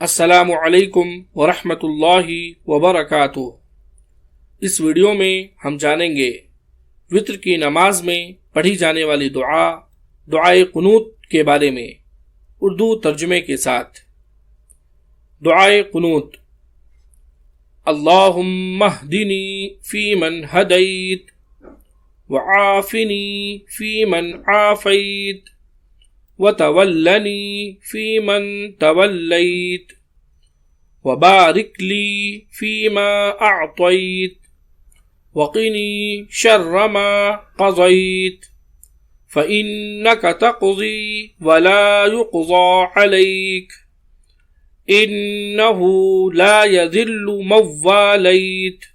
السلام علیکم ورحمۃ اللہ وبرکاتہ۔ اس ویڈیو میں ہم جانیں گے وتر کی نماز میں پڑھی جانے والی دعائے قنوت کے بارے میں اردو ترجمے کے ساتھ۔ دعائے قنوت: اللہم اہدنی فیمن ہدیت وعافنی فیمن عافیت وتولنی فیمن تولیت وبارک لی فیما اعطیت وقنی شر ما قضیت فإنک تقضی ولا یقضى علیک انہ لا یذل من والیت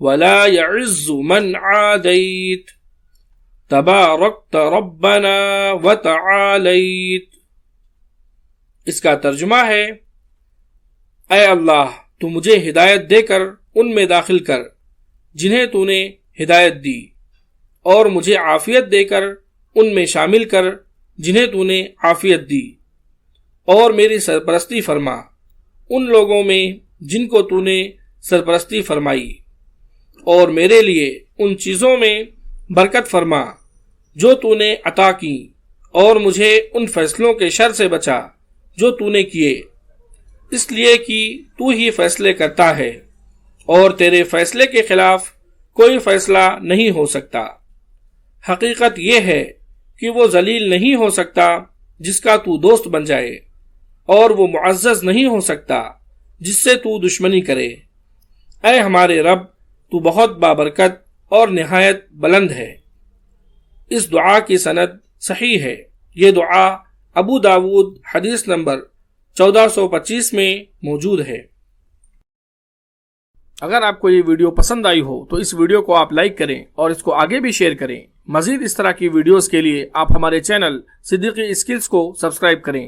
ولا یعز من عادیت تبارکت ربنا وتعالیت۔ اس کا ترجمہ ہے: اے اللہ، تو مجھے ہدایت دے کر ان میں داخل کر جنہیں تو نے ہدایت دی، اور مجھے عافیت دے کر ان میں شامل کر جنہیں تو نے عافیت دی، اور میری سرپرستی فرما ان لوگوں میں جن کو تو نے سرپرستی فرمائی، اور میرے لیے ان چیزوں میں برکت فرما جو تو نے عطا کی، اور مجھے ان فیصلوں کے شر سے بچا جو تو نے کیے، اس لیے کہ تو ہی فیصلے کرتا ہے اور تیرے فیصلے کے خلاف کوئی فیصلہ نہیں ہو سکتا۔ حقیقت یہ ہے کہ وہ ذلیل نہیں ہو سکتا جس کا تو دوست بن جائے، اور وہ معزز نہیں ہو سکتا جس سے تو دشمنی کرے۔ اے ہمارے رب، تو بہت بابرکت اور نہایت بلند ہے۔ اس دعا کی سند صحیح ہے۔ یہ دعا ابو داود حدیث نمبر 1425 میں موجود ہے۔ اگر آپ کو یہ ویڈیو پسند آئی ہو تو اس ویڈیو کو آپ لائک کریں اور اس کو آگے بھی شیئر کریں۔ مزید اس طرح کی ویڈیوز کے لیے آپ ہمارے چینل صدیقی اسکلز کو سبسکرائب کریں۔